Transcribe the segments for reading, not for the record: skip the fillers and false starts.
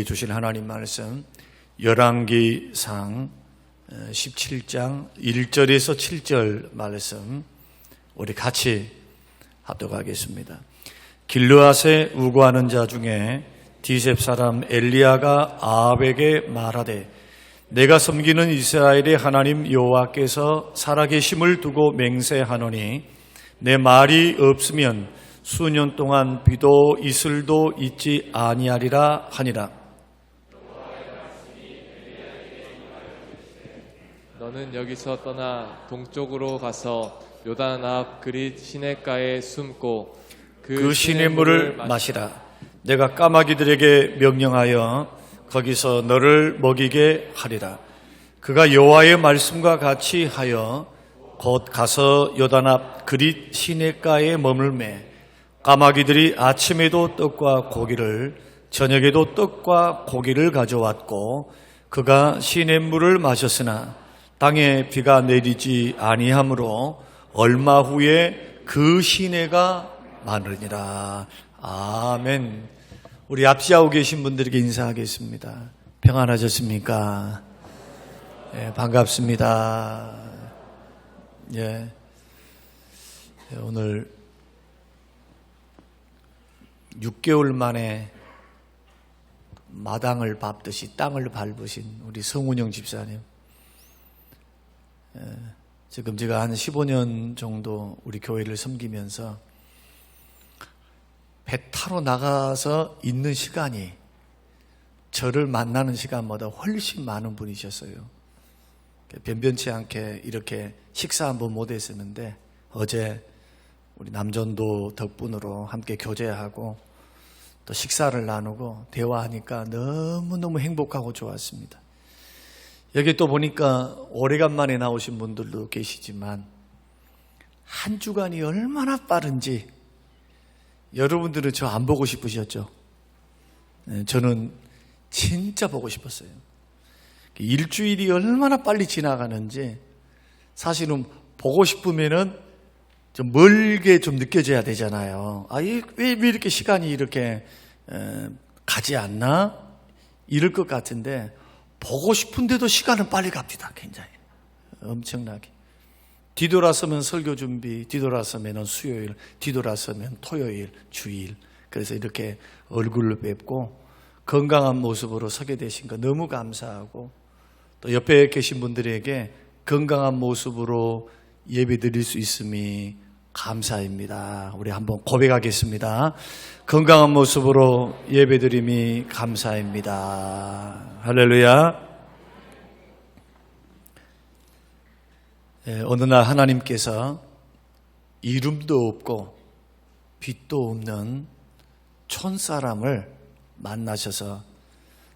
우리에게 주신 하나님 말씀 열왕기상 17장 1절에서 7절 말씀 우리 같이 합독하겠습니다. 길르앗에 우고하는 자 중에 디셉 사람 엘리야가 아합에게 말하되 내가 섬기는 이스라엘의 하나님 여호와께서 살아계심을 두고 맹세하노니 내 말이 없으면 수년 동안 비도 이슬도 있지 아니하리라 하니라. 너는 여기서 떠나 동쪽으로 가서 요단 앞 그릿 시냇가에 숨고 그 시냇물을 마시라. 내가 까마귀들에게 명령하여 거기서 너를 먹이게 하리라. 그가 여호와의 말씀과 같이 하여 곧 가서 요단 앞 그릿 시냇가에 머물매 까마귀들이 아침에도 떡과 고기를 저녁에도 떡과 고기를 가져왔고 그가 시냇물을 마셨으나 땅에 비가 내리지 아니하므로 얼마 후에 그 시내가 마르니라. 아멘. 우리 앞지하고 계신 분들에게 인사하겠습니다. 평안하셨습니까? 네, 반갑습니다. 예. 오늘 6개월 만에 마당을 밟듯이 땅을 밟으신 우리 성운영 집사님. 지금 제가 한 15년 정도 우리 교회를 섬기면서 배 타러 나가서 있는 시간이 저를 만나는 시간보다 훨씬 많은 분이셨어요. 변변치 않게 이렇게 식사 한번 못했었는데 어제 우리 남전도 덕분으로 함께 교제하고 또 식사를 나누고 대화하니까 너무너무 행복하고 좋았습니다. 여기 또 보니까 오래간만에 나오신 분들도 계시지만 한 주간이 얼마나 빠른지 여러분들은 저 안 보고 싶으셨죠? 저는 진짜 보고 싶었어요. 일주일이 얼마나 빨리 지나가는지 사실은 보고 싶으면은 좀 멀게 좀 느껴져야 되잖아요. 왜 이렇게 시간이 이렇게 가지 않나? 이럴 것 같은데 보고 싶은데도 시간은 빨리 갑니다. 굉장히 엄청나게. 뒤돌아서면 설교 준비, 뒤돌아서면 수요일, 뒤돌아서면 토요일, 주일. 그래서 이렇게 얼굴로 뵙고 건강한 모습으로 서게 되신 거 너무 감사하고 또 옆에 계신 분들에게 건강한 모습으로 예배 드릴 수 있음이 감사입니다. 우리 한번 고백하겠습니다. 건강한 모습으로 예배 드림이 감사입니다. 할렐루야. 어느 날 하나님께서 이름도 없고 빛도 없는 촌사람을 만나셔서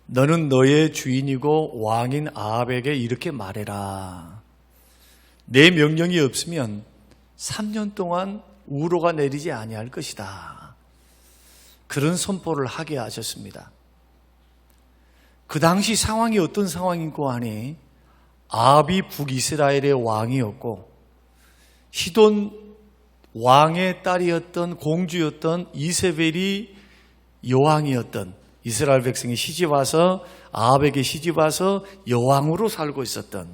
너는 너의 주인이고 왕인 아합에게 이렇게 말해라. 내 명령이 없으면 3년 동안 우로가 내리지 아니할 것이다. 그런 선포를 하게 하셨습니다. 그 당시 상황이 어떤 상황인고 하니 아합이 북이스라엘의 왕이었고 시돈 왕의 딸이었던 공주였던 이세벨이 여왕이었던 이스라엘 백성이 시집와서 아합에게 시집와서 여왕으로 살고 있었던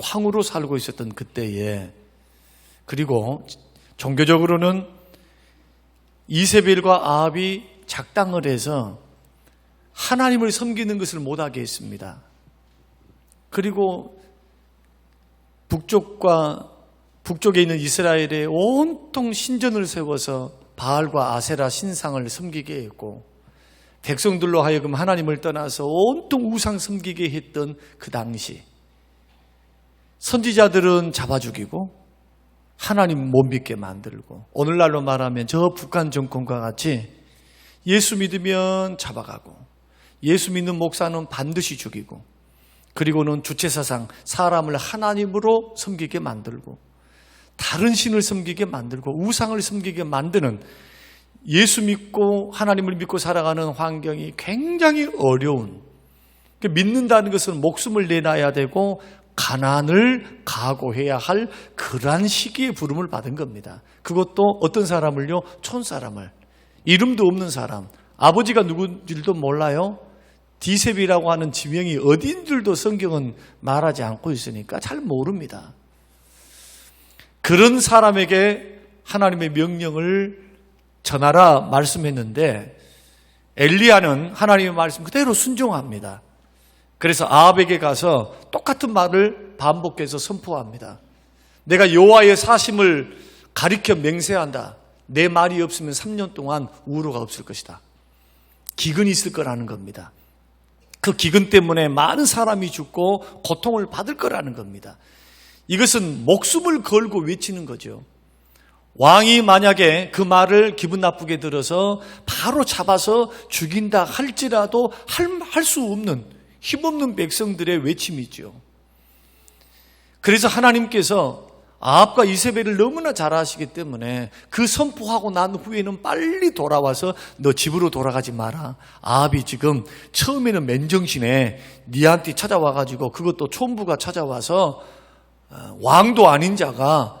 황후로 살고 있었던 그때에 그리고 종교적으로는 이세벨과 아합이 작당을 해서 하나님을 섬기는 것을 못하게 했습니다. 그리고 북쪽에 있는 이스라엘에 온통 신전을 세워서 바알과 아세라 신상을 섬기게 했고 백성들로 하여금 하나님을 떠나서 온통 우상 섬기게 했던 그 당시 선지자들은 잡아 죽이고 하나님 못 믿게 만들고 오늘날로 말하면 저 북한 정권과 같이 예수 믿으면 잡아가고 예수 믿는 목사는 반드시 죽이고 그리고는 주체사상 사람을 하나님으로 섬기게 만들고 다른 신을 섬기게 만들고 우상을 섬기게 만드는 예수 믿고 하나님을 믿고 살아가는 환경이 굉장히 어려운 믿는다는 것은 목숨을 내놔야 되고 가난을 각오해야 할 그러한 시기에 부름을 받은 겁니다. 그것도 어떤 사람을요? 촌사람을. 이름도 없는 사람. 아버지가 누군지도 몰라요. 디셉이라고 하는 지명이 어딘 줄도 성경은 말하지 않고 있으니까 잘 모릅니다. 그런 사람에게 하나님의 명령을 전하라 말씀했는데 엘리야는 하나님의 말씀 그대로 순종합니다. 그래서 아합에게 가서 똑같은 말을 반복해서 선포합니다. 내가 여호와의 사심을 가리켜 맹세한다. 내 말이 없으면 3년 동안 우로가 없을 것이다. 기근이 있을 거라는 겁니다. 그 기근 때문에 많은 사람이 죽고 고통을 받을 거라는 겁니다. 이것은 목숨을 걸고 외치는 거죠. 왕이 만약에 그 말을 기분 나쁘게 들어서 바로 잡아서 죽인다 할지라도 할 수 없는 힘없는 백성들의 외침이죠. 그래서 하나님께서 아합과 이세벨을 너무나 잘 아시기 때문에 그 선포하고 난 후에는 빨리 돌아와서 너 집으로 돌아가지 마라. 아합이 지금 처음에는 맨정신에 니한테 찾아와가지고 그것도 촌부가 찾아와서 왕도 아닌 자가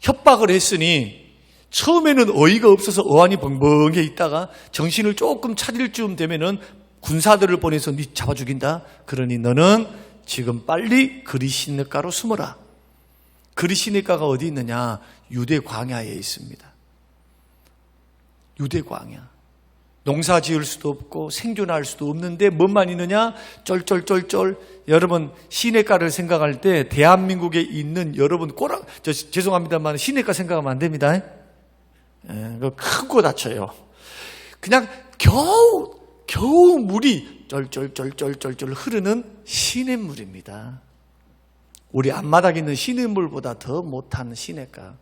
협박을 했으니 처음에는 어이가 없어서 어안이 벙벙해 있다가 정신을 조금 차릴 쯤 되면은 군사들을 보내서 니 잡아 죽인다. 그러니 너는 지금 빨리 그리시네가로 숨어라. 그리시네가가 어디 있느냐? 유대 광야에 있습니다. 유대 광야. 농사 지을 수도 없고 생존할 수도 없는데 뭔만 있느냐? 쫄쫄쫄쫄. 여러분 시내가를 생각할 때 대한민국에 있는 여러분 죄송합니다만 시내가 생각하면 안 됩니다. 크고 다쳐요. 그냥 겨우 물이 쫄쫄쫄쫄쫄 흐르는 시냇물입니다. 우리 앞마당에 있는 시냇물보다 더 못한 시내가.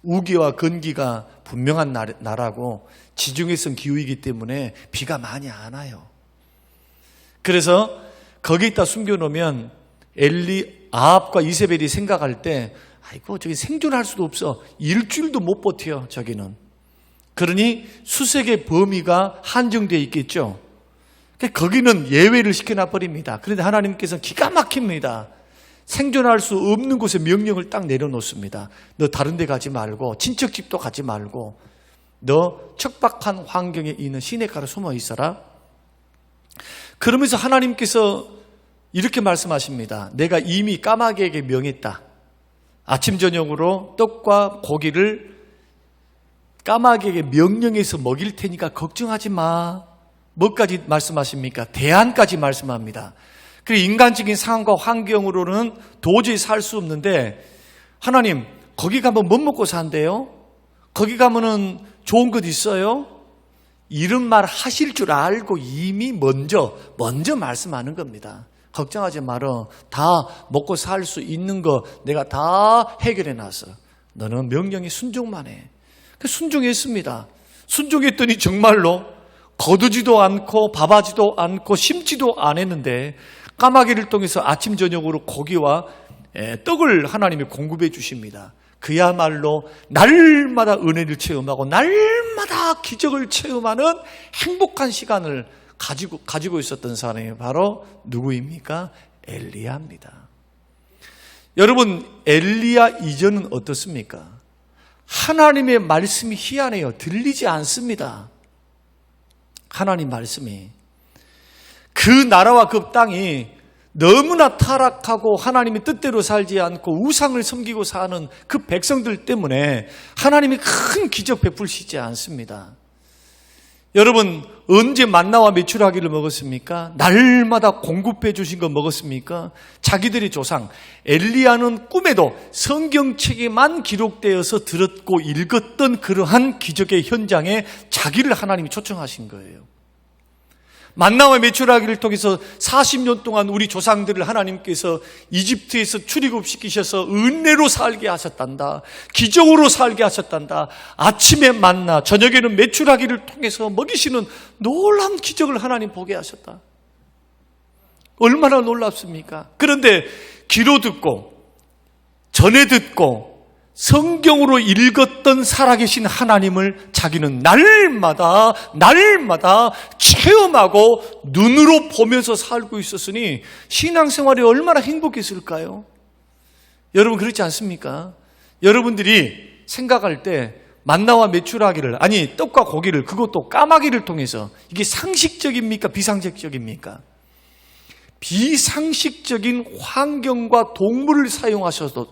우기와 건기가 분명한 나라고 지중해성 기후이기 때문에 비가 많이 안 와요. 그래서 거기에다 숨겨놓으면 아합과 이세벨이 생각할 때 아이고 저기 생존할 수도 없어. 일주일도 못 버텨 저기는. 그러니 수색의 범위가 한정되어 있겠죠. 거기는 예외를 시켜놔버립니다. 그런데 하나님께서는 기가 막힙니다. 생존할 수 없는 곳에 명령을 딱 내려놓습니다. 너 다른 데 가지 말고 친척집도 가지 말고 너 척박한 환경에 있는 시내가로 숨어 있어라. 그러면서 하나님께서 이렇게 말씀하십니다. 내가 이미 까마귀에게 명했다. 아침 저녁으로 떡과 고기를 까마귀에게 명령해서 먹일 테니까 걱정하지 마. 뭐까지 말씀하십니까? 대안까지 말씀합니다. 그리고 인간적인 상황과 환경으로는 도저히 살 수 없는데 하나님 거기 가면 못 먹고 산대요? 거기 가면은 좋은 것 있어요? 이런 말 하실 줄 알고 이미 먼저 말씀하는 겁니다. 걱정하지 마라. 다 먹고 살 수 있는 거 내가 다 해결해 놨어. 너는 명령에 순종만 해. 순종했습니다. 순종했더니 정말로 거두지도 않고 밥하지도 않고 심지도 안 했는데 까마귀를 통해서 아침 저녁으로 고기와 떡을 하나님이 공급해 주십니다. 그야말로 날마다 은혜를 체험하고 날마다 기적을 체험하는 행복한 시간을 가지고 있었던 사람이 바로 누구입니까? 엘리야입니다. 여러분 엘리야 이전은 어떻습니까? 하나님의 말씀이 희한해요. 들리지 않습니다. 하나님 말씀이. 그 나라와 그 땅이 너무나 타락하고 하나님의 뜻대로 살지 않고 우상을 섬기고 사는 그 백성들 때문에 하나님이 큰 기적 베풀시지 않습니다. 여러분 언제 만나와 메추라기를 먹었습니까? 날마다 공급해 주신 거 먹었습니까? 자기들의 조상 엘리야는 꿈에도 성경책에만 기록되어서 들었고 읽었던 그러한 기적의 현장에 자기를 하나님이 초청하신 거예요. 만나와 메추라기를 통해서 40년 동안 우리 조상들을 하나님께서 이집트에서 출애굽시키셔서 은혜로 살게 하셨단다. 기적으로 살게 하셨단다. 아침에 만나 저녁에는 메추라기를 통해서 먹이시는 놀라운 기적을 하나님 보게 하셨다. 얼마나 놀랍습니까? 그런데 귀로 듣고 전에 듣고 성경으로 읽었던 살아계신 하나님을 자기는 날마다 체험하고 눈으로 보면서 살고 있었으니 신앙생활이 얼마나 행복했을까요? 여러분 그렇지 않습니까? 여러분들이 생각할 때 만나와 메추라기를, 아니 떡과 고기를, 그것도 까마귀를 통해서, 이게 상식적입니까? 비상식적입니까? 비상식적인 환경과 동물을 사용하셔서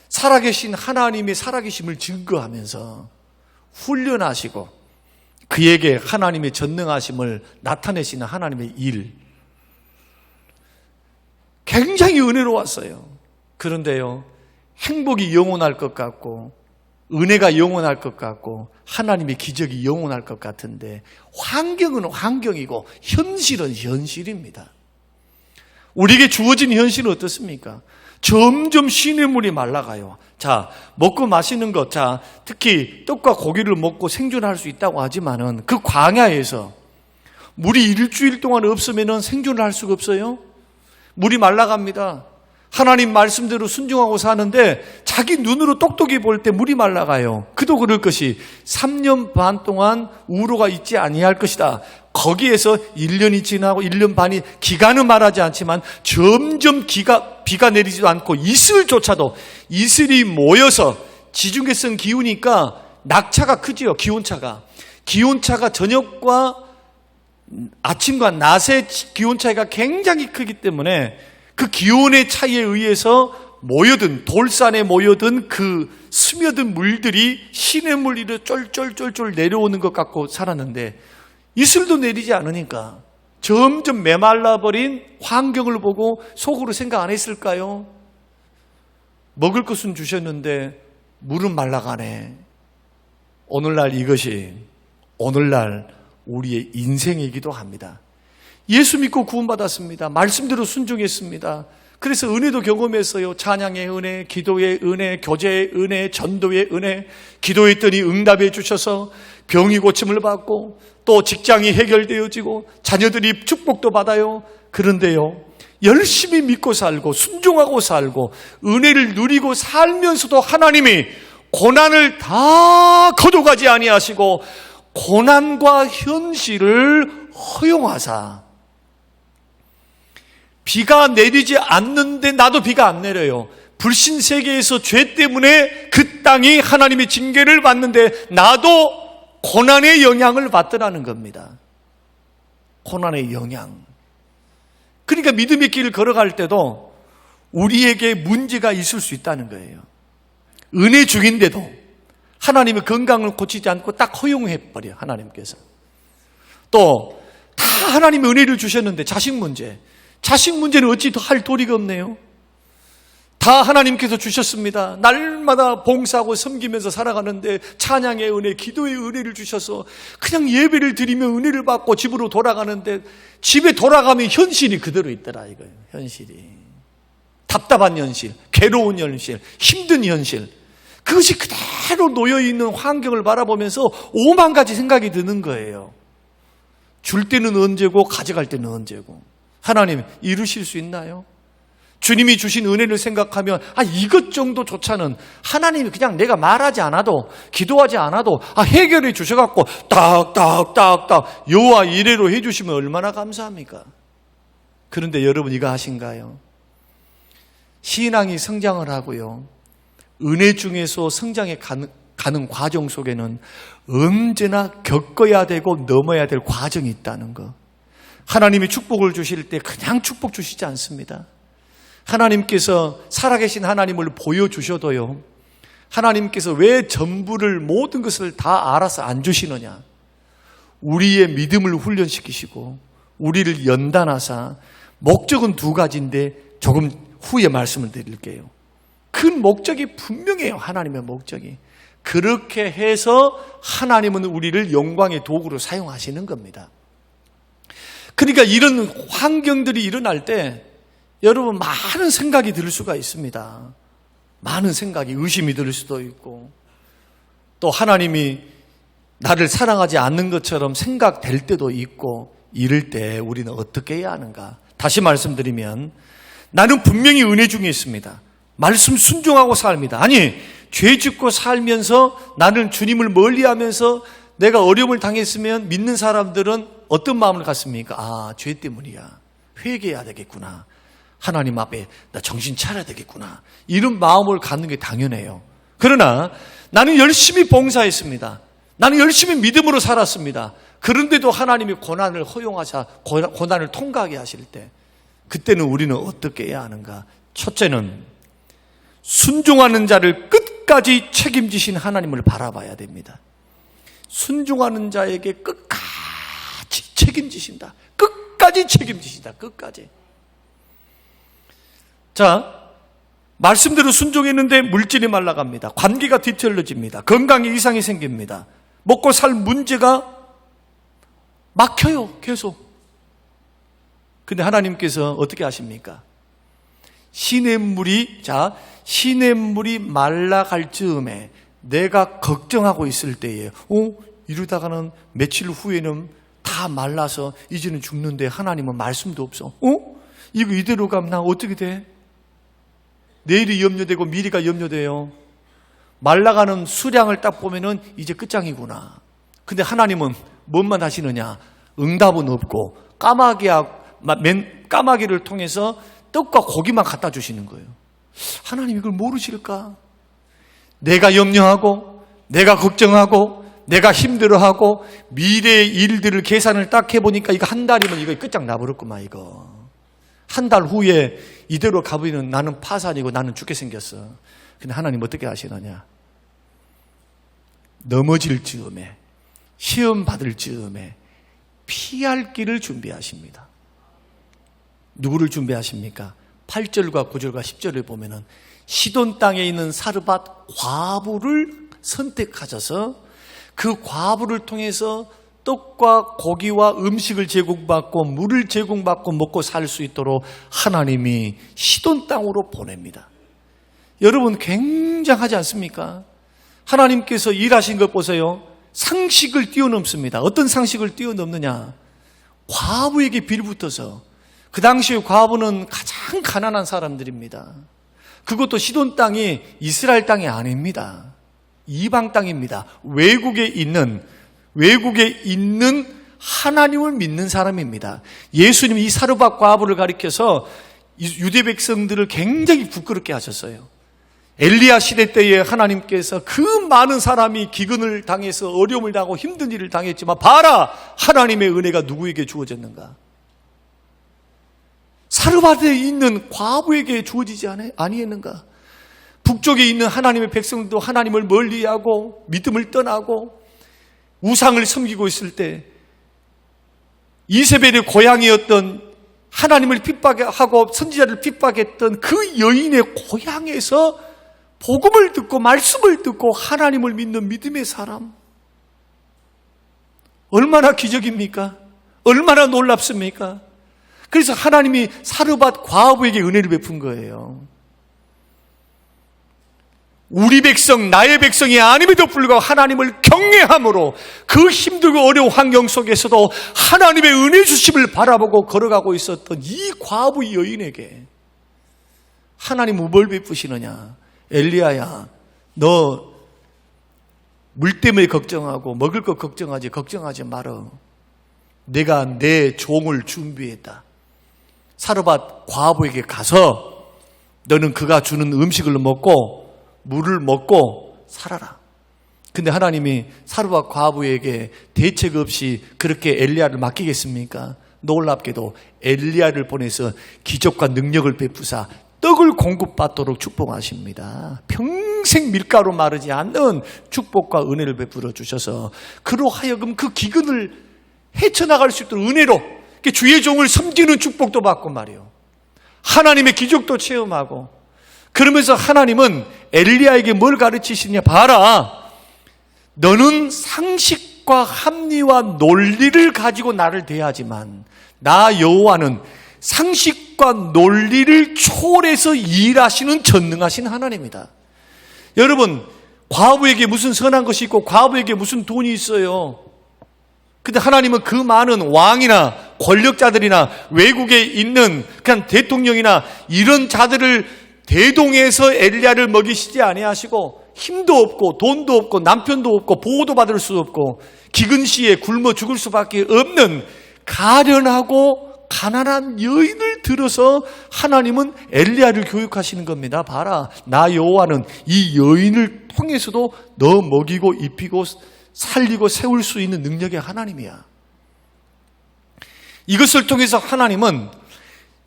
살아계신 하나님의 살아계심을 증거하면서 훈련하시고 그에게 하나님의 전능하심을 나타내시는 하나님의 일, 굉장히 은혜로웠어요. 그런데요, 행복이 영원할 것 같고 은혜가 영원할 것 같고 하나님의 기적이 영원할 것 같은데 환경은 환경이고 현실은 현실입니다. 우리에게 주어진 현실은 어떻습니까? 점점 시냇물이 말라가요. 자, 먹고 마시는 것, 자, 특히 떡과 고기를 먹고 생존할 수 있다고 하지만은 그 광야에서 물이 일주일 동안 없으면은 생존을 할 수가 없어요. 물이 말라갑니다. 하나님 말씀대로 순종하고 사는데 자기 눈으로 똑똑히 볼 때 물이 말라가요. 그도 그럴 것이 3년 반 동안 우로가 있지 아니할 것이다. 거기에서 1년이 지나고 1년 반이, 기간은 말하지 않지만 점점 비가 내리지도 않고 이슬조차도, 이슬이 모여서 지중해성 기후니까 낙차가 크지요. 기온차가 저녁과 아침과 낮의 기온 차이가 굉장히 크기 때문에 그 기온의 차이에 의해서 모여든, 돌산에 모여든 그 스며든 물들이 시냇물 위로 쫄쫄쫄쫄 내려오는 것 같고 살았는데 이슬도 내리지 않으니까 점점 메말라버린 환경을 보고 속으로 생각 안 했을까요? 먹을 것은 주셨는데 물은 말라가네. 오늘날 이것이 오늘날 우리의 인생이기도 합니다. 예수 믿고 구원받았습니다. 말씀대로 순종했습니다. 그래서 은혜도 경험했어요. 찬양의 은혜, 기도의 은혜, 교제의 은혜, 전도의 은혜. 기도했더니 응답해 주셔서 병이 고침을 받고 또 직장이 해결되어지고 자녀들이 축복도 받아요. 그런데요, 열심히 믿고 살고 순종하고 살고 은혜를 누리고 살면서도 하나님이 고난을 다 거둬가지 아니하시고 고난과 현실을 허용하사 비가 내리지 않는데 나도 비가 안 내려요. 불신 세계에서 죄 때문에 그 땅이 하나님의 징계를 받는데 나도 고난의 영향을 받더라는 겁니다. 고난의 영향. 그러니까 믿음의 길을 걸어갈 때도 우리에게 문제가 있을 수 있다는 거예요. 은혜 중인데도 하나님의 건강을 고치지 않고 딱 허용해버려요. 하나님께서. 또 다 하나님의 은혜를 주셨는데 자식 문제는 어찌 더 할 도리가 없네요. 다 하나님께서 주셨습니다. 날마다 봉사하고 섬기면서 살아가는데 찬양의 은혜, 기도의 은혜를 주셔서 그냥 예배를 드리며 은혜를 받고 집으로 돌아가는데 집에 돌아가면 현실이 그대로 있더라 이거예요. 현실이. 답답한 현실, 괴로운 현실, 힘든 현실. 그것이 그대로 놓여있는 환경을 바라보면서 오만 가지 생각이 드는 거예요. 줄 때는 언제고 가져갈 때는 언제고. 하나님 이루실 수 있나요? 주님이 주신 은혜를 생각하면 이것 정도조차는 하나님이 그냥 내가 말하지 않아도 기도하지 않아도 해결해 주셔갖고 딱딱딱딱 여호와 이래로 해주시면 얼마나 감사합니까? 그런데 여러분 이거 아신가요? 신앙이 성장을 하고요, 은혜 중에서 성장해 가는 과정 속에는 언제나 겪어야 되고 넘어야 될 과정이 있다는 거. 하나님이 축복을 주실 때 그냥 축복 주시지 않습니다. 하나님께서 살아계신 하나님을 보여주셔도요, 하나님께서 왜 전부를 모든 것을 다 알아서 안 주시느냐. 우리의 믿음을 훈련시키시고 우리를 연단하사, 목적은 두 가지인데 조금 후에 말씀을 드릴게요. 큰 목적이 분명해요. 하나님의 목적이. 그렇게 해서 하나님은 우리를 영광의 도구로 사용하시는 겁니다. 그러니까 이런 환경들이 일어날 때 여러분 많은 생각이 들 수가 있습니다. 많은 생각이, 의심이 들 수도 있고 또 하나님이 나를 사랑하지 않는 것처럼 생각될 때도 있고, 이럴 때 우리는 어떻게 해야 하는가? 다시 말씀드리면 나는 분명히 은혜 중에 있습니다. 말씀 순종하고 삽니다. 아니, 죄 짓고 살면서 나는 주님을 멀리하면서 내가 어려움을 당했으면 믿는 사람들은 어떤 마음을 갖습니까? 죄 때문이야. 회개해야 되겠구나. 하나님 앞에 나 정신 차려야 되겠구나. 이런 마음을 갖는 게 당연해요. 그러나 나는 열심히 봉사했습니다. 나는 열심히 믿음으로 살았습니다. 그런데도 하나님이 고난을 허용하사 고난을 통과하게 하실 때 그때는 우리는 어떻게 해야 하는가? 첫째는 순종하는 자를 끝까지 책임지신 하나님을 바라봐야 됩니다. 순종하는 자에게 끝까지 책임지신다. 끝까지 책임지신다. 끝까지. 자, 말씀대로 순종했는데 물질이 말라갑니다. 관계가 뒤틀려집니다. 건강에 이상이 생깁니다. 먹고 살 문제가 막혀요. 계속. 근데 하나님께서 어떻게 하십니까? 시냇물이 말라갈 즈음에 내가 걱정하고 있을 때에 이러다가는 며칠 후에는 다 말라서 이제는 죽는데 하나님은 말씀도 없어. 이거 이대로 가면 나 어떻게 돼? 내일이 염려되고 미래가 염려돼요. 말라가는 수량을 딱 보면은 이제 끝장이구나. 근데 하나님은 뭔만 하시느냐? 응답은 없고 까마귀를 통해서 떡과 고기만 갖다 주시는 거예요. 하나님 이걸 모르실까? 내가 염려하고 내가 걱정하고 내가 힘들어하고 미래의 일들을 계산을 딱 해보니까 이거 한 달이면 이거 끝장나버렸구만. 이거 한 달 후에 이대로 가버리는 나는 파산이고 나는 죽게 생겼어. 근데 하나님 어떻게 하시느냐? 넘어질 즈음에 시험 받을 즈음에 피할 길을 준비하십니다. 누구를 준비하십니까? 8절과 9절과 10절을 보면은 시돈 땅에 있는 사르밧 과부를 선택하셔서 그 과부를 통해서 떡과 고기와 음식을 제공받고 물을 제공받고 먹고 살 수 있도록 하나님이 시돈 땅으로 보냅니다. 여러분 굉장하지 않습니까? 하나님께서 일하신 것 보세요. 상식을 뛰어넘습니다. 어떤 상식을 뛰어넘느냐? 과부에게 빌붙어서, 그 당시에 과부는 가장 가난한 사람들입니다. 그것도 시돈 땅이 이스라엘 땅이 아닙니다. 이방 땅입니다. 외국에 있는 하나님을 믿는 사람입니다. 예수님이 이 사르밧 과부를 가리켜서 유대 백성들을 굉장히 부끄럽게 하셨어요. 엘리야 시대 때에 하나님께서 그 많은 사람이 기근을 당해서 어려움을 당하고 힘든 일을 당했지만 봐라! 하나님의 은혜가 누구에게 주어졌는가? 사르밧에 있는 과부에게 주어지지 아니했는가? 북쪽에 있는 하나님의 백성도 하나님을 멀리하고 믿음을 떠나고 우상을 섬기고 있을 때 이세벨의 고향이었던 하나님을 핍박하고 선지자를 핍박했던 그 여인의 고향에서 복음을 듣고 말씀을 듣고 하나님을 믿는 믿음의 사람, 얼마나 기적입니까? 얼마나 놀랍습니까? 그래서 하나님이 사르밧 과부에게 은혜를 베푼 거예요. 우리 백성, 나의 백성이 아님에도 불구하고 하나님을 경외함으로 그 힘들고 어려운 환경 속에서도 하나님의 은혜 주심을 바라보고 걸어가고 있었던 이 과부 여인에게 하나님은 뭘 베푸시느냐? 엘리야야, 너 물 때문에 걱정하고 먹을 것 걱정하지 말어. 내가 내 종을 준비했다. 사르밧 과부에게 가서 너는 그가 주는 음식을 먹고 물을 먹고 살아라. 근데 하나님이 사르밧 과부에게 대책 없이 그렇게 엘리야를 맡기겠습니까? 놀랍게도 엘리야를 보내서 기적과 능력을 베푸사 떡을 공급받도록 축복하십니다. 평생 밀가루 마르지 않는 축복과 은혜를 베풀어 주셔서 그로 하여금 그 기근을 헤쳐나갈 수 있도록 은혜로 주의 종을 섬기는 축복도 받고 말이에요. 하나님의 기적도 체험하고, 그러면서 하나님은 엘리야에게 뭘 가르치시냐? 봐라, 너는 상식과 합리와 논리를 가지고 나를 대하지만 나 여호와는 상식과 논리를 초월해서 일하시는 전능하신 하나님이다. 여러분, 과부에게 무슨 선한 것이 있고 과부에게 무슨 돈이 있어요? 근데 하나님은 그 많은 왕이나 권력자들이나 외국에 있는 그냥 대통령이나 이런 자들을 대동해서 엘리야를 먹이시지 아니하시고, 힘도 없고 돈도 없고 남편도 없고 보호도 받을 수 없고 기근 시에 굶어 죽을 수밖에 없는 가련하고 가난한 여인을 들어서 하나님은 엘리야를 교육하시는 겁니다. 봐라, 나 여호와는 이 여인을 통해서도 너 먹이고 입히고 살리고 세울 수 있는 능력의 하나님이야. 이것을 통해서 하나님은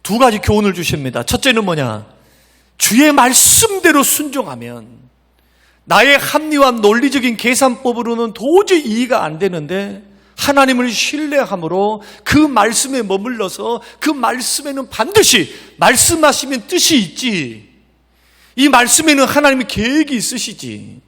두 가지 교훈을 주십니다. 첫째는 뭐냐? 주의 말씀대로 순종하면 나의 합리와 논리적인 계산법으로는 도저히 이해가 안 되는데 하나님을 신뢰함으로 그 말씀에 머물러서 그 말씀에는 반드시 말씀하시면 뜻이 있지. 이 말씀에는 하나님의 계획이 있으시지.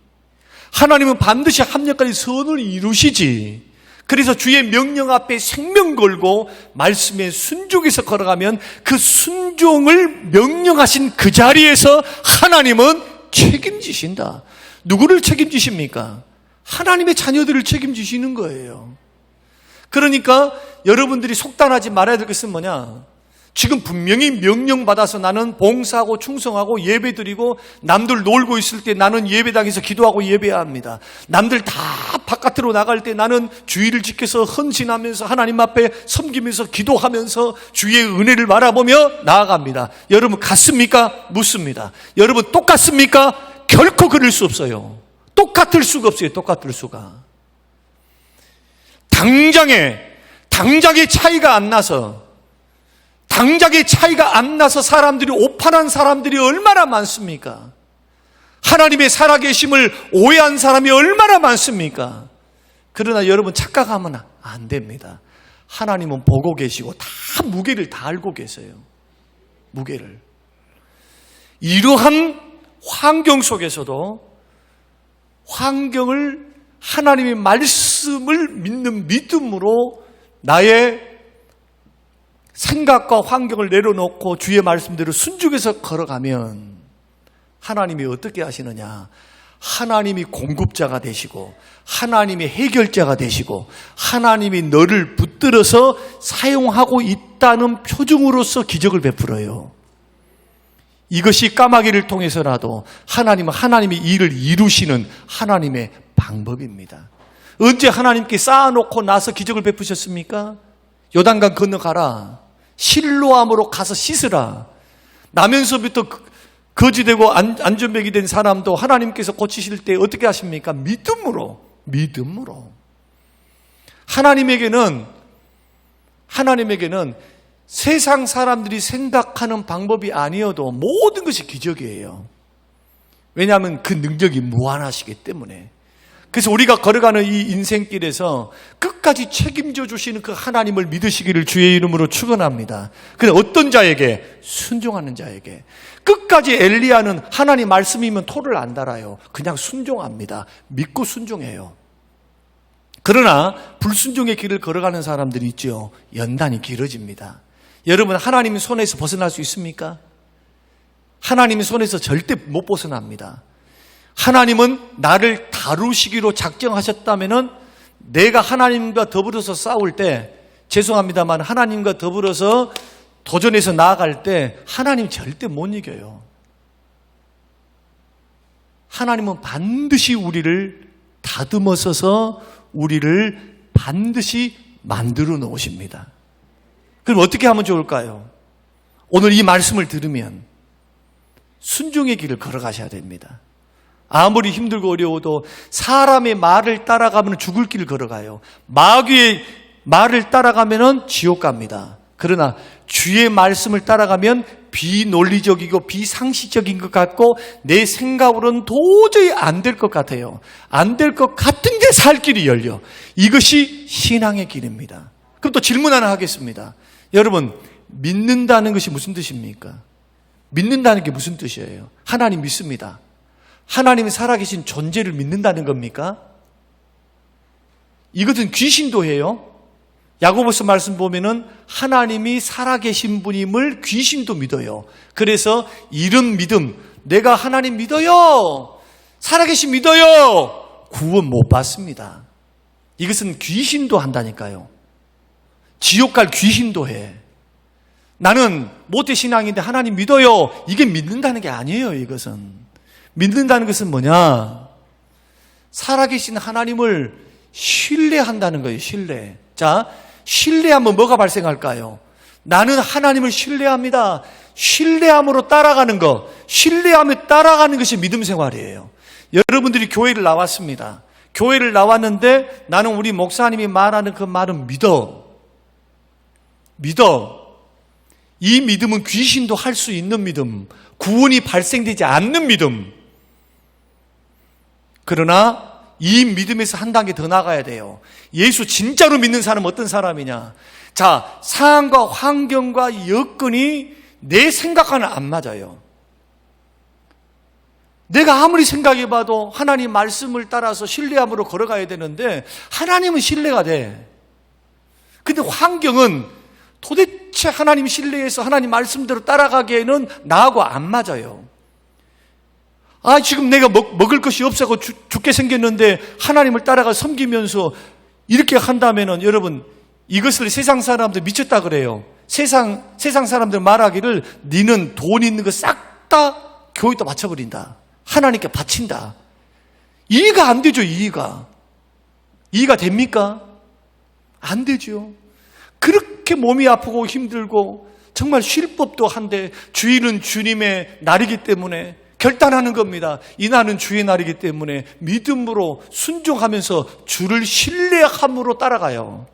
하나님은 반드시 합력까지 선을 이루시지. 그래서 주의 명령 앞에 생명 걸고 말씀에 순종해서 걸어가면 그 순종을 명령하신 그 자리에서 하나님은 책임지신다. 누구를 책임지십니까? 하나님의 자녀들을 책임지시는 거예요. 그러니까 여러분들이 속단하지 말아야 될 것은 뭐냐? 지금 분명히 명령받아서 나는 봉사하고 충성하고 예배드리고 남들 놀고 있을 때 나는 예배당에서 기도하고 예배해야 합니다. 남들 다 바깥으로 나갈 때 나는 주의를 지켜서 헌신하면서 하나님 앞에 섬기면서 기도하면서 주의 은혜를 바라보며 나아갑니다. 여러분 같습니까? 묻습니다. 여러분 똑같습니까? 결코 그럴 수 없어요. 똑같을 수가 없어요. 똑같을 수가. 당장의 차이가 안 나서 사람들이 오판한 사람들이 얼마나 많습니까? 하나님의 살아계심을 오해한 사람이 얼마나 많습니까? 그러나 여러분 착각하면 안 됩니다. 하나님은 보고 계시고 다 무게를 다 알고 계세요. 무게를. 이러한 환경 속에서도 환경을 하나님의 말씀을 믿는 믿음으로 나의 생각과 환경을 내려놓고 주의 말씀대로 순종해서 걸어가면 하나님이 어떻게 하시느냐? 하나님이 공급자가 되시고 하나님이 해결자가 되시고 하나님이 너를 붙들어서 사용하고 있다는 표징으로서 기적을 베풀어요. 이것이 까마귀를 통해서라도 하나님은 하나님의 일을 이루시는 하나님의 방법입니다. 언제 하나님께 쌓아놓고 나서 기적을 베푸셨습니까? 요단강 건너가라. 실로암으로 가서 씻으라. 나면서부터 거지되고 안전뱅이 된 사람도 하나님께서 고치실 때 어떻게 하십니까? 믿음으로. 하나님에게는 세상 사람들이 생각하는 방법이 아니어도 모든 것이 기적이에요. 왜냐하면 그 능력이 무한하시기 때문에. 그래서 우리가 걸어가는 이 인생길에서 끝까지 책임져 주시는 그 하나님을 믿으시기를 주의 이름으로 축원합니다. 근데 어떤 자에게? 순종하는 자에게. 끝까지 엘리야는 하나님 말씀이면 토를 안 달아요. 그냥 순종합니다. 믿고 순종해요. 그러나 불순종의 길을 걸어가는 사람들이 있죠. 연단이 길어집니다. 여러분 하나님의 손에서 벗어날 수 있습니까? 하나님의 손에서 절대 못 벗어납니다. 하나님은 나를 다루시기로 작정하셨다면은 내가 하나님과 더불어서 싸울 때, 죄송합니다만 하나님과 더불어서 도전해서 나아갈 때 하나님 절대 못 이겨요. 하나님은 반드시 우리를 다듬어서서 우리를 반드시 만들어 놓으십니다. 그럼 어떻게 하면 좋을까요? 오늘 이 말씀을 들으면 순종의 길을 걸어가셔야 됩니다. 아무리 힘들고 어려워도 사람의 말을 따라가면 죽을 길을 걸어가요. 마귀의 말을 따라가면 지옥 갑니다. 그러나 주의 말씀을 따라가면 비논리적이고 비상식적인 것 같고 내 생각으로는 도저히 안 될 것 같아요. 안 될 것 같은데 살 길이 열려. 이것이 신앙의 길입니다. 그럼 또 질문 하나 하겠습니다. 여러분, 믿는다는 것이 무슨 뜻입니까? 믿는다는 게 무슨 뜻이에요? 하나님 믿습니다. 하나님이 살아계신 존재를 믿는다는 겁니까? 이것은 귀신도 해요. 야고보서 말씀 보면은 하나님이 살아계신 분임을 귀신도 믿어요. 그래서 이런 믿음, 내가 하나님 믿어요, 살아계신 믿어요, 구원 못 받습니다. 이것은 귀신도 한다니까요. 지옥 갈 귀신도 해. 나는 모태신앙인데 하나님 믿어요, 이게 믿는다는 게 아니에요. 이것은 믿는다는 것은 뭐냐? 살아계신 하나님을 신뢰한다는 거예요. 신뢰. 자, 신뢰하면 뭐가 발생할까요? 나는 하나님을 신뢰합니다. 신뢰함으로 따라가는 것, 신뢰함에 따라가는 것이 믿음 생활이에요. 여러분들이 교회를 나왔습니다. 교회를 나왔는데 나는 우리 목사님이 말하는 그 말은 믿어. 이 믿음은 귀신도 할 수 있는 믿음, 구원이 발생되지 않는 믿음. 그러나 이 믿음에서 한 단계 더 나가야 돼요. 예수 진짜로 믿는 사람은 어떤 사람이냐? 자, 상황과 환경과 여건이 내 생각과는 안 맞아요. 내가 아무리 생각해봐도 하나님 말씀을 따라서 신뢰함으로 걸어가야 되는데 하나님은 신뢰가 돼. 근데 환경은 도대체 하나님 신뢰해서 하나님 말씀대로 따라가기에는 나하고 안 맞아요. 지금 내가 먹을 것이 없어서 죽게 생겼는데 하나님을 따라가 섬기면서 이렇게 한다면은 여러분, 이것을 세상 사람들 미쳤다 그래요. 세상 사람들 말하기를 니는 돈 있는 거 싹 다 교회에다 바쳐버린다. 하나님께 바친다. 이해가 안 되죠, 이해가. 이해가 됩니까? 안 되죠. 그렇게 몸이 아프고 힘들고 정말 쉴 법도 한데 주일은 주님의 날이기 때문에 결단하는 겁니다. 이 날은 주의 날이기 때문에 믿음으로 순종하면서 주를 신뢰함으로 따라가요.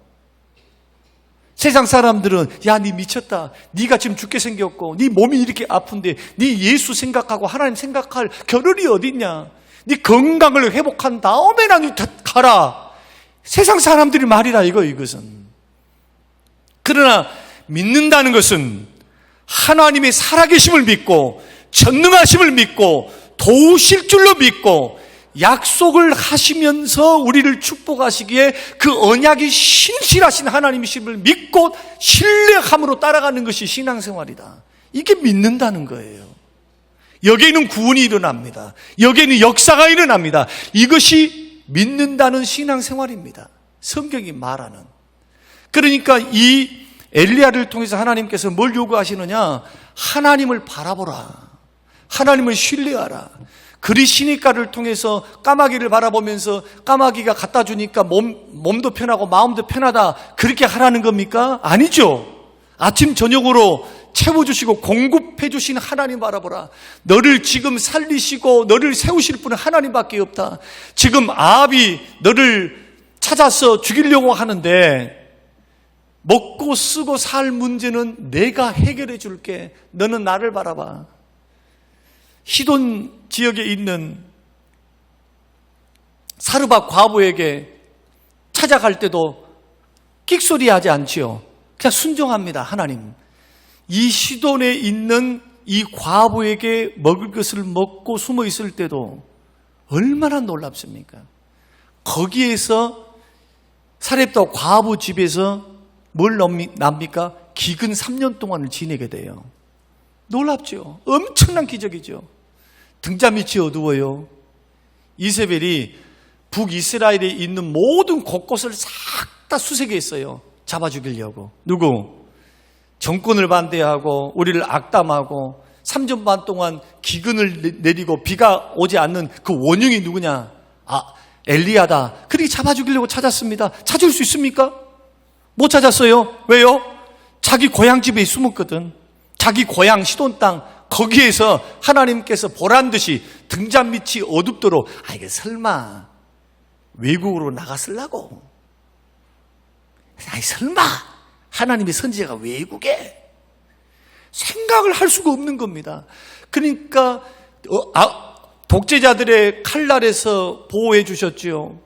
세상 사람들은 야, 니 미쳤다. 니가 지금 죽게 생겼고 니 몸이 이렇게 아픈데 니 예수 생각하고 하나님 생각할 겨를이 어딨냐. 니 건강을 회복한 다음에나 니 가라. 세상 사람들이 말이라 이것은. 그러나 믿는다는 것은 하나님의 살아계심을 믿고 전능하심을 믿고 도우실 줄로 믿고 약속을 하시면서 우리를 축복하시기에 그 언약이 신실하신 하나님이심을 믿고 신뢰함으로 따라가는 것이 신앙생활이다. 이게 믿는다는 거예요. 여기에는 구원이 일어납니다. 여기에는 역사가 일어납니다. 이것이 믿는다는 신앙생활입니다. 성경이 말하는. 그러니까 이 엘리야를 통해서 하나님께서 뭘 요구하시느냐? 하나님을 바라보라. 하나님을 신뢰하라. 그리 시니까를 통해서 까마귀를 바라보면서 까마귀가 갖다 주니까 몸도 편하고 마음도 편하다. 그렇게 하라는 겁니까? 아니죠. 아침 저녁으로 채워주시고 공급해 주신 하나님 바라보라. 너를 지금 살리시고 너를 세우실 분은 하나님밖에 없다. 지금 아합이 너를 찾아서 죽이려고 하는데 먹고 쓰고 살 문제는 내가 해결해 줄게. 너는 나를 바라봐. 시돈 지역에 있는 사르밧 과부에게 찾아갈 때도 끽소리 하지 않지요. 그냥 순종합니다. 하나님, 이 시돈에 있는 이 과부에게 먹을 것을 먹고 숨어 있을 때도 얼마나 놀랍습니까? 거기에서 사렙다 과부 집에서 뭘 납니까? 기근 3년 동안을 지내게 돼요. 놀랍죠? 엄청난 기적이죠. 등잔 밑이 어두워요. 이세벨이 북이스라엘에 있는 모든 곳곳을 싹 다 수색했어요. 잡아 죽이려고. 누구? 정권을 반대하고 우리를 악담하고 3년 반 동안 기근을 내리고 비가 오지 않는 그 원흉이 누구냐? 엘리야다. 그렇게 잡아 죽이려고 찾았습니다. 찾을 수 있습니까? 못 찾았어요. 왜요? 자기 고향집에 숨었거든. 자기 고향 시돈 땅 거기에서 하나님께서 보란듯이 등잔 밑이 어둡도록 이게 설마 외국으로 나갔을라고? 설마 하나님의 선지자가 외국에? 생각을 할 수가 없는 겁니다. 그러니까 독재자들의 칼날에서 보호해 주셨지요.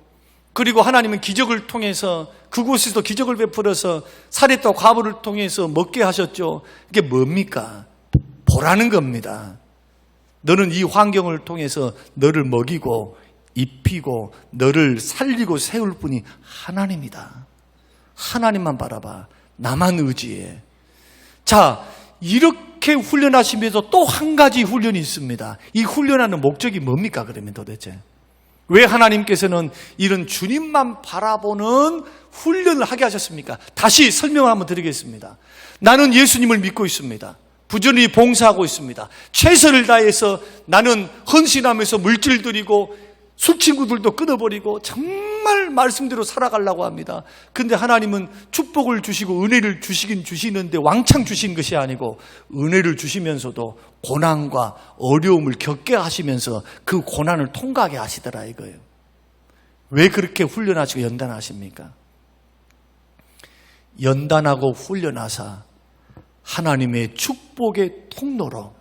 그리고 하나님은 기적을 통해서 그곳에서 기적을 베풀어서 사렙다 과부를 통해서 먹게 하셨죠. 이게 뭡니까? 보라는 겁니다. 너는 이 환경을 통해서 너를 먹이고 입히고 너를 살리고 세울 분이 하나님이다. 하나님만 바라봐. 나만 의지해. 자, 이렇게 훈련하시면서 또 한 가지 훈련이 있습니다. 이 훈련하는 목적이 뭡니까? 그러면 도대체 왜 하나님께서는 이런 주님만 바라보는 훈련을 하게 하셨습니까? 다시 설명을 한번 드리겠습니다. 나는 예수님을 믿고 있습니다. 부지런히 봉사하고 있습니다. 최선을 다해서 나는 헌신하면서 물질 드리고 술 친구들도 끊어버리고 정말 말씀대로 살아가려고 합니다. 근데 하나님은 축복을 주시고 은혜를 주시긴 주시는데 왕창 주신 것이 아니고 은혜를 주시면서도 고난과 어려움을 겪게 하시면서 그 고난을 통과하게 하시더라 이거예요. 왜 그렇게 훈련하시고 연단하십니까? 연단하고 훈련하사 하나님의 축복의 통로로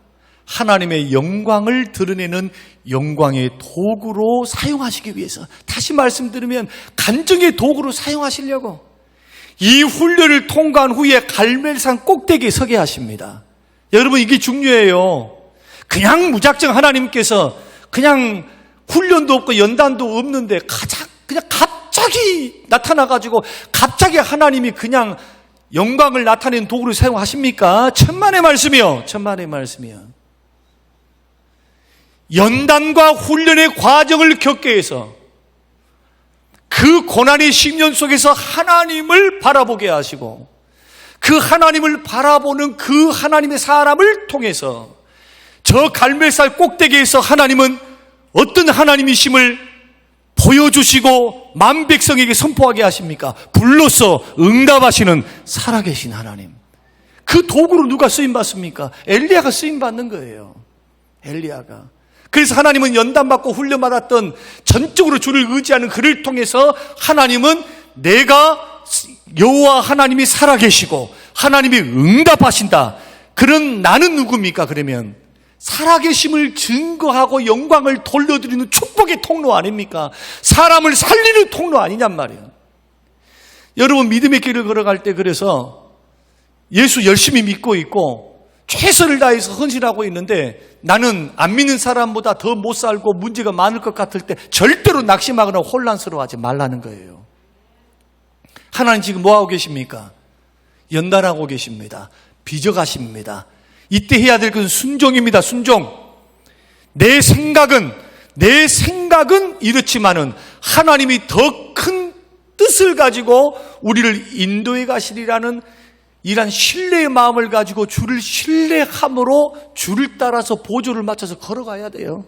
하나님의 영광을 드러내는 영광의 도구로 사용하시기 위해서, 다시 말씀드리면 간증의 도구로 사용하시려고 이 훈련을 통과한 후에 갈멜산 꼭대기에 서게 하십니다. 여러분, 이게 중요해요. 그냥 무작정 하나님께서 그냥 훈련도 없고 연단도 없는데 그냥 갑자기 나타나가지고 갑자기 하나님이 그냥 영광을 나타내는 도구를 사용하십니까? 천만의 말씀이요. 천만의 말씀이요. 연단과 훈련의 과정을 겪게 해서 그 고난의 10년 속에서 하나님을 바라보게 하시고 그 하나님을 바라보는 그 하나님의 사람을 통해서 저 갈멜산 꼭대기에서 하나님은 어떤 하나님이심을 보여주시고 만백성에게 선포하게 하십니까? 불로써 응답하시는 살아계신 하나님. 그 도구로 누가 쓰임받습니까? 엘리야가 쓰임받는 거예요. 엘리야가. 그래서 하나님은 연단받고 훈련받았던 전적으로 주를 의지하는 그를 통해서 하나님은 내가 여호와 하나님이 살아계시고 하나님이 응답하신다. 그런 나는 누굽니까? 그러면 살아계심을 증거하고 영광을 돌려드리는 축복의 통로 아닙니까? 사람을 살리는 통로 아니냔 말이에요. 여러분, 믿음의 길을 걸어갈 때 그래서 예수 열심히 믿고 있고 최선을 다해서 헌신하고 있는데 나는 안 믿는 사람보다 더 못 살고 문제가 많을 것 같을 때 절대로 낙심하거나 혼란스러워하지 말라는 거예요. 하나님 지금 뭐하고 계십니까? 연단하고 계십니다. 빚어가십니다. 이때 해야 될 것은 순종입니다. 순종. 내 생각은 이렇지만은 하나님이 더 큰 뜻을 가지고 우리를 인도해 가시리라는 이런 신뢰의 마음을 가지고 주를 신뢰함으로 주를 따라서 보조를 맞춰서 걸어가야 돼요.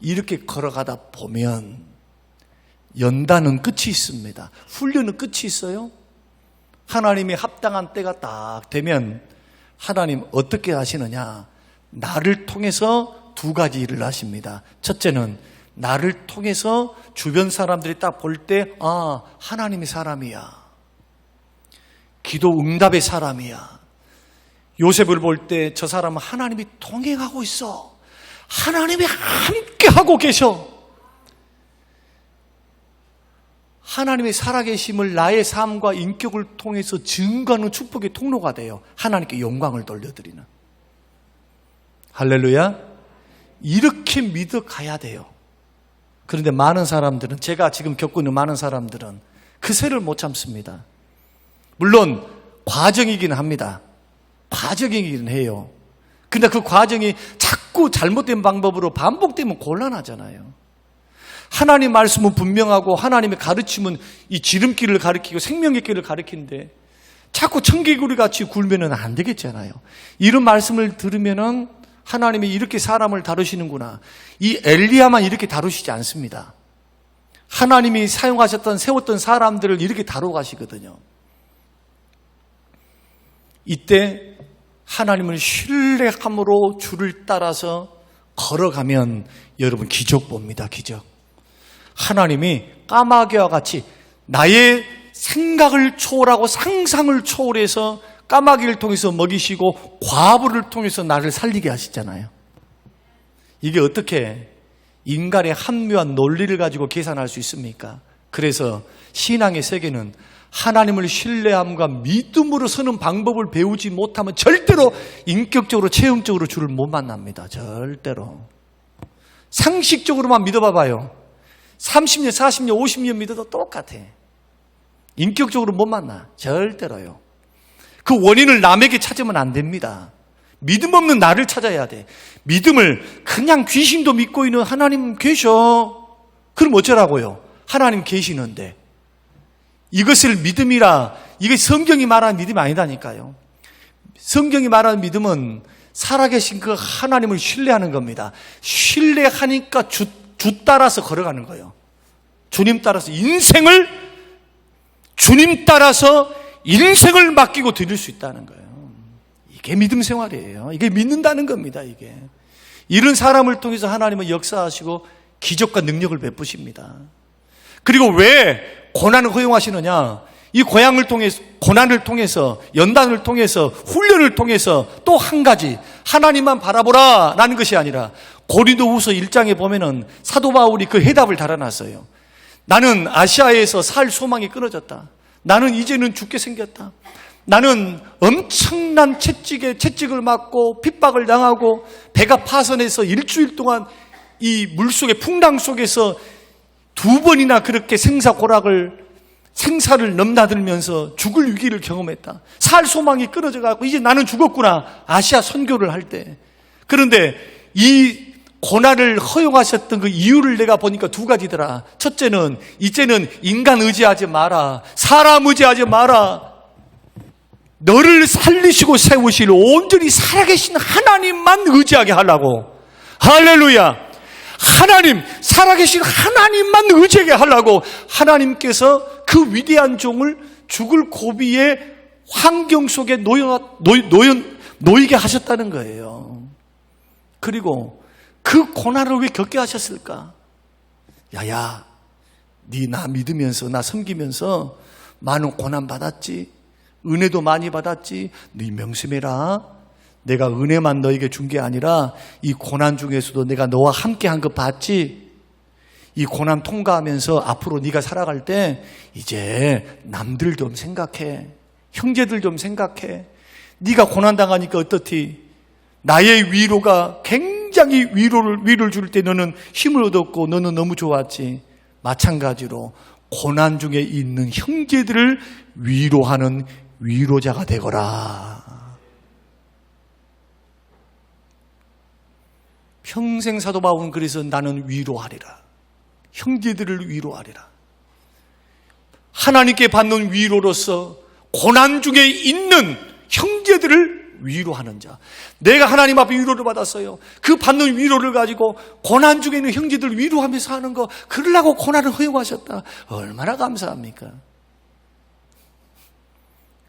이렇게 걸어가다 보면 연단은 끝이 있습니다. 훈련은 끝이 있어요. 하나님이 합당한 때가 딱 되면 하나님 어떻게 하시느냐? 나를 통해서 두 가지 일을 하십니다. 첫째는 나를 통해서 주변 사람들이 딱 볼 때 하나님이 사람이야. 기도 응답의 사람이야. 요셉을 볼 때 저 사람은 하나님이 동행하고 있어. 하나님이 함께하고 계셔. 하나님의 살아계심을 나의 삶과 인격을 통해서 증거하는 축복의 통로가 돼요. 하나님께 영광을 돌려드리는. 할렐루야. 이렇게 믿어 가야 돼요. 그런데 많은 사람들은, 제가 지금 겪고 있는 많은 사람들은 그 세를 못 참습니다. 물론 과정이긴 합니다. 과정이긴 해요. 근데 그 과정이 자꾸 잘못된 방법으로 반복되면 곤란하잖아요. 하나님 말씀은 분명하고 하나님의 가르침은 이 지름길을 가리키고 생명의 길을 가리키는데 자꾸 청개구리 같이 굴면은 안 되겠잖아요. 이런 말씀을 들으면은 하나님이 이렇게 사람을 다루시는구나. 이 엘리야만 이렇게 다루시지 않습니다. 하나님이 세웠던 사람들을 이렇게 다루어 가시거든요. 이때 하나님을 신뢰함으로 주를 따라서 걸어가면 여러분 기적 봅니다. 기적. 하나님이 까마귀와 같이 나의 생각을 초월하고 상상을 초월해서 까마귀를 통해서 먹이시고 과부를 통해서 나를 살리게 하시잖아요. 이게 어떻게 인간의 한묘한 논리를 가지고 계산할 수 있습니까? 그래서 신앙의 세계는 하나님을 신뢰함과 믿음으로 서는 방법을 배우지 못하면 절대로 인격적으로 체험적으로 주를 못 만납니다. 절대로. 상식적으로만 믿어봐봐요. 30년, 40년, 50년 믿어도 똑같아. 인격적으로 못 만나. 절대로요. 그 원인을 남에게 찾으면 안 됩니다. 믿음 없는 나를 찾아야 돼. 믿음을 그냥 귀신도 믿고 있는 하나님 계셔. 그럼 어쩌라고요? 하나님 계시는데. 이것을 믿음이라, 이게 성경이 말하는 믿음이 아니다니까요. 성경이 말하는 믿음은 살아계신 그 하나님을 신뢰하는 겁니다. 신뢰하니까 주 따라서 걸어가는 거예요. 주님 따라서 인생을 맡기고 드릴 수 있다는 거예요. 이게 믿음 생활이에요. 이게 믿는다는 겁니다. 이게 이런 사람을 통해서 하나님은 역사하시고 기적과 능력을 베푸십니다. 그리고 왜 고난을 허용하시느냐? 이 고난을 통해서, 연단을 통해서, 훈련을 통해서 또 한 가지 하나님만 바라보라 라는 것이 아니라 고린도후서 1장에 보면은 사도 바울이 그 해답을 달아놨어요. 나는 아시아에서 살 소망이 끊어졌다. 나는 이제는 죽게 생겼다. 나는 엄청난 채찍을 맞고 핍박을 당하고 배가 파선해서 일주일 동안 이 물속의 풍랑 속에서 2번이나 그렇게 생사를 넘나들면서 죽을 위기를 경험했다. 살 소망이 끊어져가고 이제 나는 죽었구나. 아시아 선교를 할 때. 그런데 이 고난을 허용하셨던 그 이유를 내가 보니까 2가지더라. 첫째는 이제는 인간 의지하지 마라. 사람 의지하지 마라. 너를 살리시고 세우실 온전히 살아계신 하나님만 의지하게 하려고. 할렐루야. 하나님, 살아계신 하나님만 의지하게 하려고 하나님께서 그 위대한 종을 죽을 고비의 환경 속에 놓이게 하셨다는 거예요. 그리고 그 고난을 왜 겪게 하셨을까? 야야, 네 나 믿으면서 나 섬기면서 많은 고난 받았지, 은혜도 많이 받았지. 네 명심해라. 내가 은혜만 너에게 준 게 아니라 이 고난 중에서도 내가 너와 함께 한 거 봤지. 이 고난 통과하면서 앞으로 네가 살아갈 때 이제 남들 좀 생각해. 형제들 좀 생각해. 네가 고난 당하니까 어떻지? 나의 위로가 굉장히 위로를 줄 때 너는 힘을 얻었고 너는 너무 좋았지. 마찬가지로 고난 중에 있는 형제들을 위로하는 위로자가 되거라. 평생 사도 바울은 그래서 나는 위로하리라. 형제들을 위로하리라. 하나님께 받는 위로로서 고난 중에 있는 형제들을 위로하는 자. 내가 하나님 앞에 위로를 받았어요. 그 받는 위로를 가지고 고난 중에 있는 형제들을 위로하면서 하는 거, 그러려고 고난을 허용하셨다. 얼마나 감사합니까?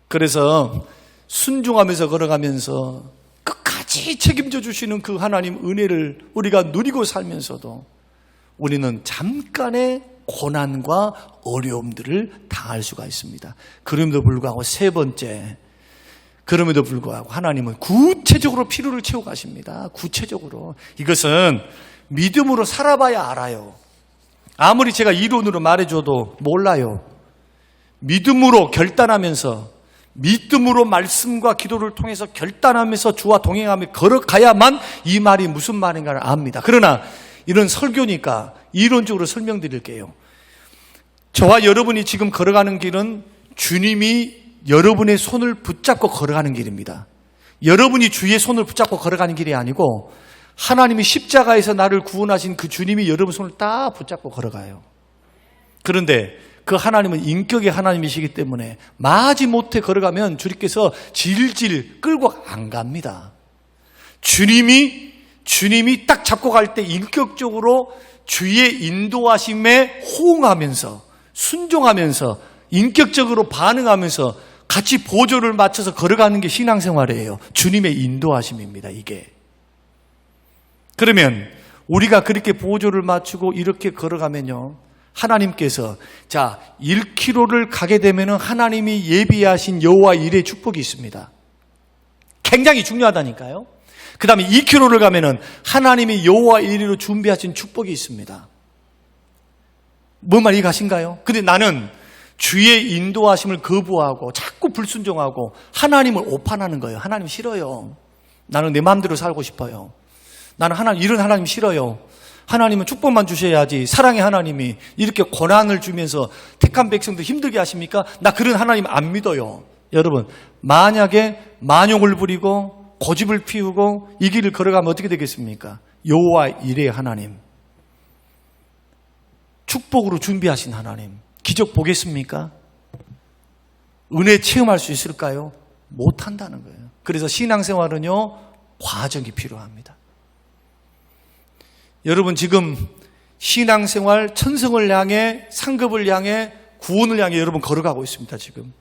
그래서 순종하면서 걸어가면서 끝까지 책임져 주시는 그 하나님 은혜를 우리가 누리고 살면서도 우리는 잠깐의 고난과 어려움들을 당할 수가 있습니다. 그럼에도 불구하고 세 번째, 그럼에도 불구하고 하나님은 구체적으로 필요를 채워 가십니다. 구체적으로. 이것은 믿음으로 살아봐야 알아요. 아무리 제가 이론으로 말해줘도 몰라요. 믿음으로 결단하면서, 믿음으로 말씀과 기도를 통해서 결단하면서 주와 동행하며 걸어가야만 이 말이 무슨 말인가를 압니다. 그러나 이런 설교니까 이론적으로 설명드릴게요. 저와 여러분이 지금 걸어가는 길은 주님이 여러분의 손을 붙잡고 걸어가는 길입니다. 여러분이 주의 손을 붙잡고 걸어가는 길이 아니고 하나님이 십자가에서 나를 구원하신 그 주님이 여러분 손을 딱 붙잡고 걸어가요. 그런데 그 하나님은 인격의 하나님이시기 때문에 마지못해 걸어가면 주님께서 질질 끌고 안 갑니다. 주님이 딱 잡고 갈 때 인격적으로 주의 인도하심에 호응하면서 순종하면서 인격적으로 반응하면서 같이 보조를 맞춰서 걸어가는 게 신앙생활이에요. 주님의 인도하심입니다. 이게. 그러면 우리가 그렇게 보조를 맞추고 이렇게 걸어가면요, 하나님께서 1km를 가게 되면 하나님이 예비하신 여호와 일의 축복이 있습니다. 굉장히 중요하다니까요. 그 다음에 2km를 가면은 하나님이 여호와 일로 준비하신 축복이 있습니다. 뭔 말이 가신가요? 근데 나는 주의 인도하심을 거부하고 자꾸 불순종하고 하나님을 오판하는 거예요. 하나님 싫어요. 나는 내 마음대로 살고 싶어요. 나는 이런 하나님 싫어요. 하나님은 축복만 주셔야지. 사랑의 하나님이 이렇게 고난을 주면서 택한 백성들 힘들게 하십니까? 나 그런 하나님 안 믿어요. 여러분, 만약에 만용을 부리고 고집을 피우고 이 길을 걸어가면 어떻게 되겠습니까? 여호와 일의 하나님, 축복으로 준비하신 하나님, 기적 보겠습니까? 은혜 체험할 수 있을까요? 못한다는 거예요. 그래서 신앙생활은요, 과정이 필요합니다. 여러분 지금 신앙생활, 천성을 향해, 상급을 향해, 구원을 향해 여러분 걸어가고 있습니다. 지금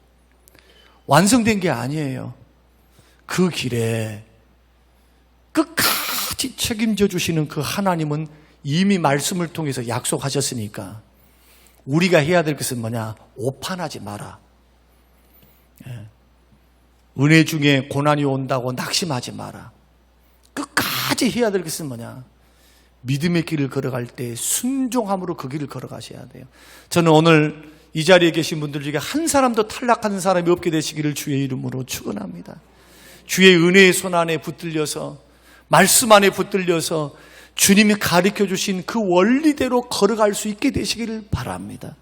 완성된 게 아니에요. 그 길에 끝까지 책임져 주시는 그 하나님은 이미 말씀을 통해서 약속하셨으니까 우리가 해야 될 것은 뭐냐? 오판하지 마라. 은혜 중에 고난이 온다고 낙심하지 마라. 끝까지 해야 될 것은 뭐냐? 믿음의 길을 걸어갈 때 순종함으로 그 길을 걸어가셔야 돼요. 저는 오늘 이 자리에 계신 분들 중에 한 사람도 탈락하는 사람이 없게 되시기를 주의 이름으로 축원합니다. 주의 은혜의 손 안에 붙들려서, 말씀 안에 붙들려서 주님이 가르쳐 주신 그 원리대로 걸어갈 수 있게 되시기를 바랍니다.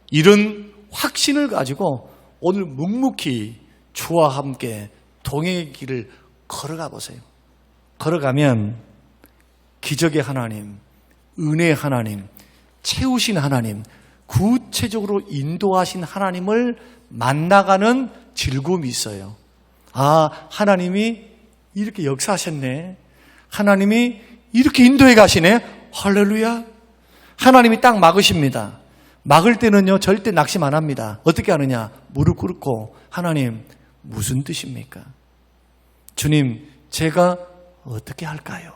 이런 확신을 가지고 오늘 묵묵히 주와 함께 동행의 길을 걸어가 보세요. 걸어가면 기적의 하나님, 은혜의 하나님, 채우신 하나님, 구체적으로 인도하신 하나님을 만나가는 즐거움이 있어요. 아, 하나님이 이렇게 역사하셨네. 하나님이 이렇게 인도해 가시네. 할렐루야. 하나님이 딱 막으십니다. 막을 때는요, 절대 낙심 안 합니다. 어떻게 하느냐? 무릎 꿇고, 하나님, 무슨 뜻입니까? 주님, 제가 어떻게 할까요?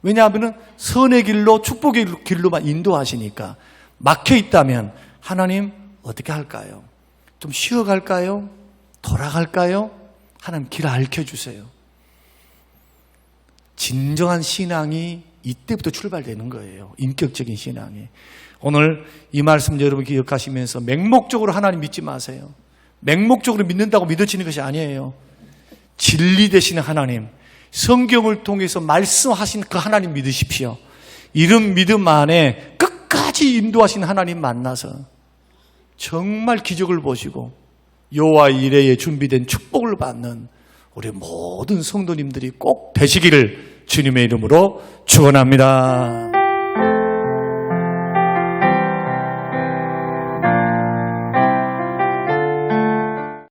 왜냐하면 선의 길로, 축복의 길로만 인도하시니까. 막혀 있다면, 하나님, 어떻게 할까요? 좀 쉬어갈까요? 돌아갈까요? 하나님, 길 알려주세요. 진정한 신앙이 이때부터 출발되는 거예요. 인격적인 신앙이. 오늘 이 말씀 여러분 기억하시면서 맹목적으로 하나님 믿지 마세요. 맹목적으로 믿는다고 믿어지는 것이 아니에요. 진리 되시는 하나님, 성경을 통해서 말씀하신 그 하나님 믿으십시오. 이런 믿음 안에 끝까지 인도하신 하나님 만나서 정말 기적을 보시고 여호와 이레에 준비된 축복을 받는 우리 모든 성도님들이 꼭 되시기를 주님의 이름으로 축원합니다.